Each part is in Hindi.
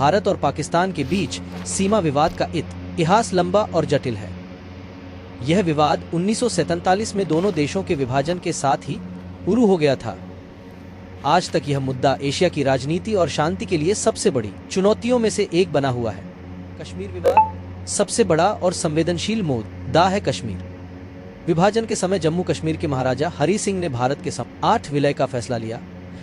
भारत और पाकिस्तान के बीच सीमा विवाद का इतिहास लंबा और जटिल है। यह विवाद 1947 में दोनों देशों के विभाजन के साथ ही शुरू हो गया था। आज तक यह मुद्दा एशिया की राजनीति और शांति के लिए सबसे बड़ी चुनौतियों में से एक बना हुआ है। कश्मीर विवाद सबसे बड़ा और संवेदनशील मुद्दा है। कश्मीर विभाजन के समय जम्मू कश्मीर के महाराजा हरि सिंह ने भारत के 8 विलय का फैसला लिया,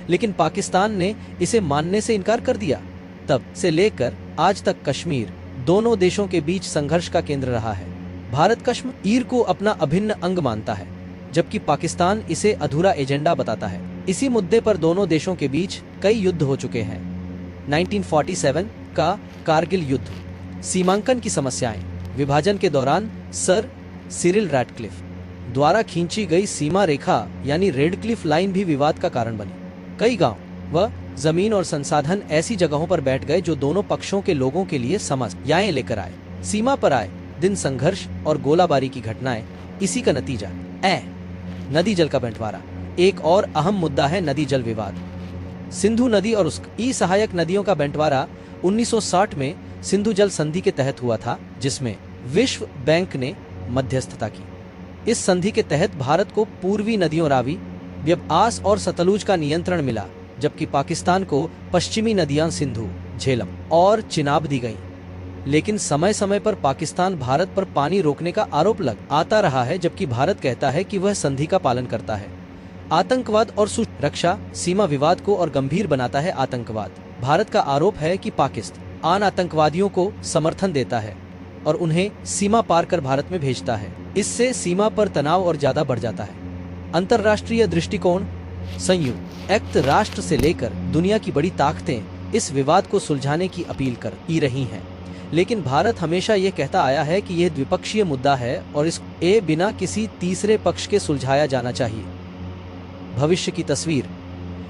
लेकिन पाकिस्तान ने इसे मानने से इनकार कर दिया। तब से लेकर आज तक कश्मीर दोनों देशों के बीच संघर्ष का केंद्र रहा है। भारत कश्मीर को अपना अभिन्न अंग मानता है, जबकि पाकिस्तान इसे अधूरा एजेंडा बताता है। इसी मुद्दे पर दोनों देशों के बीच कई युद्ध हो चुके हैं। 1947 का कारगिल युद्ध, सीमांकन की समस्याएं, विभाजन के दौरान सर सिरिल रैटक्लिफ द्वारा खींची गई सीमा रेखा यानी रेडक्लिफ लाइन भी विवाद का कारण बनी। कई गांव व जमीन और संसाधन ऐसी जगहों पर बैठ गए जो दोनों पक्षों के लोगों के लिए समस्याएं लेकर आए। सीमा पर आए दिन संघर्ष और गोलाबारी की घटनाएं इसी का नतीजा। नदी जल का बंटवारा एक और अहम मुद्दा है। नदी जल विवाद, सिंधु नदी और उसकी सहायक नदियों का बंटवारा 1960 में सिंधु जल संधि के तहत हुआ था, जिसमें विश्व बैंक ने मध्यस्थता की। इस संधि के तहत भारत को पूर्वी नदियों रावी, ब्यास और सतलुज का नियंत्रण मिला, जबकि पाकिस्तान को पश्चिमी नदियां सिंधु, झेलम और चिनाब दी गईं। लेकिन समय समय पर पाकिस्तान भारत पर पानी रोकने का आरोप लग आता रहा है, जबकि भारत कहता है कि वह संधि का पालन करता है। आतंकवाद और सुरक्षा सीमा विवाद को और गंभीर बनाता है। आतंकवाद, भारत का आरोप है कि पाकिस्तान आतंकवादियों को समर्थन देता है और उन्हें सीमा पार कर भारत में भेजता है। इससे सीमा पर तनाव और ज्यादा बढ़ जाता है। अंतर्राष्ट्रीय दृष्टिकोण, संयुक्त राष्ट्र से लेकर दुनिया की बड़ी ताकतें इस विवाद को सुलझाने की अपील कर ही रही हैं, लेकिन भारत हमेशा ये कहता आया है कि यह द्विपक्षीय मुद्दा है और इसे बिना किसी तीसरे पक्ष के सुलझाया जाना चाहिए। भविष्य की तस्वीर,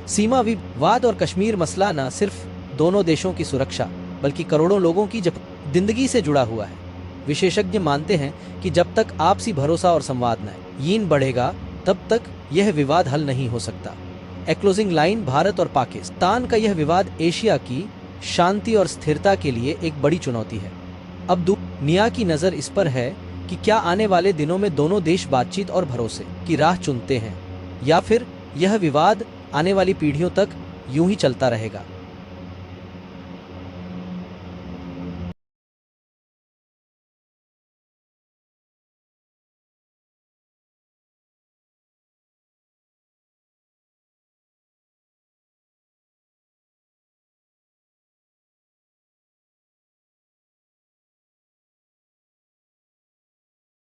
सीमा विवाद और कश्मीर मसला न सिर्फ दोनों देशों की सुरक्षा बल्कि करोड़ों लोगों की जिंदगी से जुड़ा हुआ है। विशेषज्ञ मानते हैं कि जब तक आपसी भरोसा और संवाद न बढ़ेगा, तब तक यह विवाद हल नहीं हो सकता। क्लोजिंग लाइन, भारत और पाकिस्तान का यह विवाद एशिया की शांति और स्थिरता के लिए एक बड़ी चुनौती है। अब दुनिया की नजर इस पर है कि क्या आने वाले दिनों में दोनों देश बातचीत और भरोसे की राह चुनते हैं, या फिर यह विवाद आने वाली पीढ़ियों तक यूं ही चलता रहेगा।